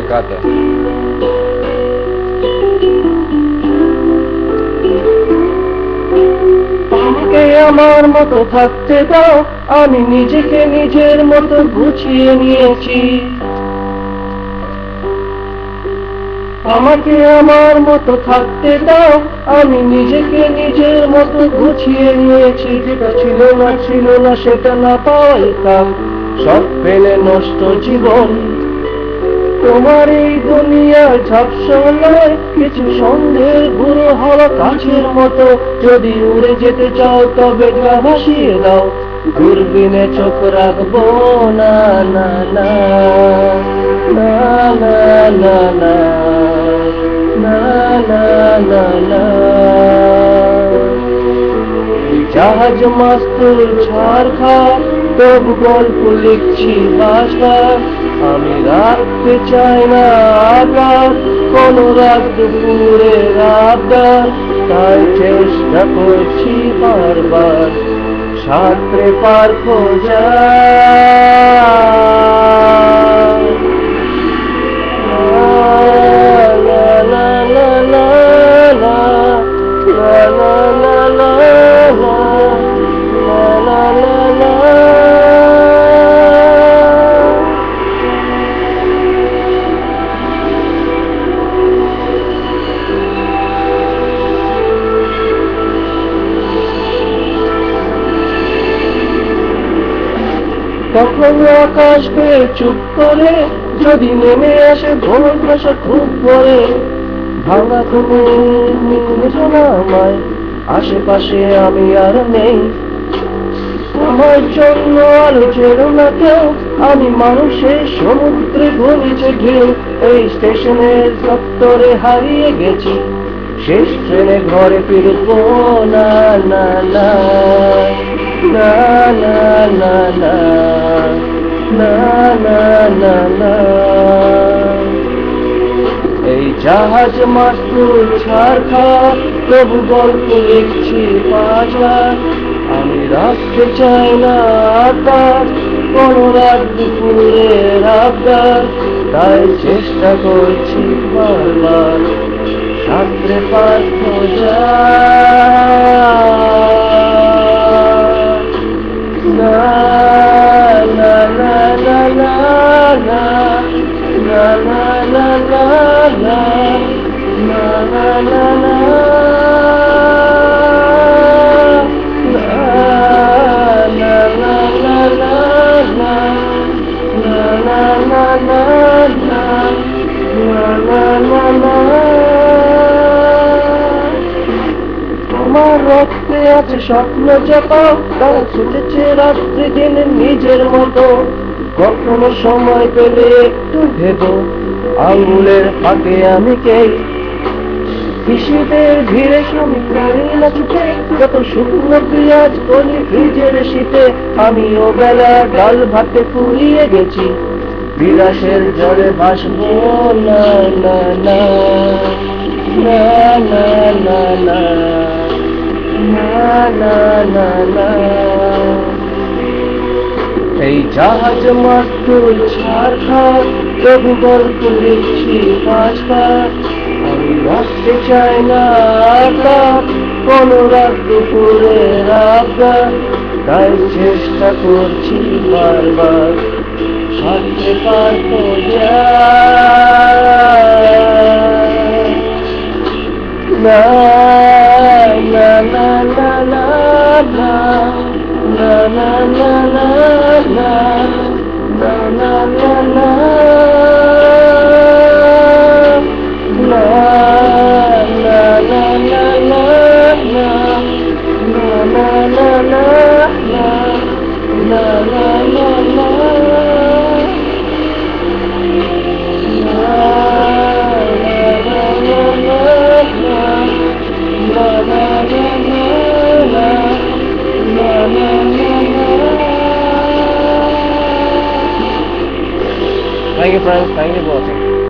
Canta. আমাকে আমার মতো থাকতে দাও, আমি নিজেকে নিজের মতো গুছিয়ে নিয়েছি। আমাকে আমার মতো থাকতে দাও, আমি নিজেকে নিজের মতো গুছিয়ে নিয়েছি। যেটা ছিল না সেটা না পাওয়াই কাল, সব পেলে নষ্ট জীবন। তোমার এই দুনিয়ার ঝাপসা নয়, কিছু সন্দেহের গুঁড়ো হওয়া কাছের মতো। যদি উড়ে যেতে চাও তবে গা ভাসিয়ে দাও, দূরবীনে চোখ রাখবো না না না না না না না না না না না। জাহাজ মাস্তুল ছাড় খা, তবু গল্প লিখছি ভাষা। আমি রাখতে চাই না আকাশ, কোন রাত দুপুরে আবদার, তাই চেষ্টা করছি বারবার সাঁতরে পার খোঁজা। কখনো আকাশ পেয়ে চুপ করে, যদি নেমে আসে ভোর ভাষা খুব পরে। ভাঙা তুমি শোনা আমায়, আশেপাশে আমি আর নেই। আমার জন্য আলো ছেড়ো না কেউ, আমি মানুষের সমুদ্রে ঘনিছে ঢেউ। এই স্টেশনের চত্বরে হারিয়ে গেছি, শেষ ট্রেনে ঘরে ফিরবো না না না না না না না না না না না। এই জাহাজ মাস্তুল ছাড় খা, তবু গল্প লিখছি পাঁচবার। আমি রাখতে চাই না আকাশ, কোন রাত দুপুরের আবদার, তাই চেষ্টা করছি বারবার সাঁতরে পার খোঁজা। না না না না না না না না না না না না না না। তোমার রক্তে আছে স্বপ্ন যত, তারা ছুটেছে রাত্রি দিন নিজের মতো। কখনো সময় পেলে একটু ভেবো, আঙ্গুলের ফাঁকে আমি কে। কৃষিদের ভিড়ে শ্রমিক না ছুটে, যত শুকনো পেঁয়াজ কলি ফ্রিজের শীতে। আমি ও বেলা ডাল ভাতে ফুরিয়ে গেছি, বিলাসের জলে ভাসবো না না না না না না না না না না। এই জাহাজ মাস্তুল ছাড় খা, তবু গল্প লিখছি পাঁচবার। আমি রাখতে চাই না আকাশ, কোন রাত দুপুরের আবদার, তাই চেষ্টা করছি বারবার সাঁতরে পার খোঁজা। না না না না না না na na na na na na na na na Thank you, friends. Thank you for watching.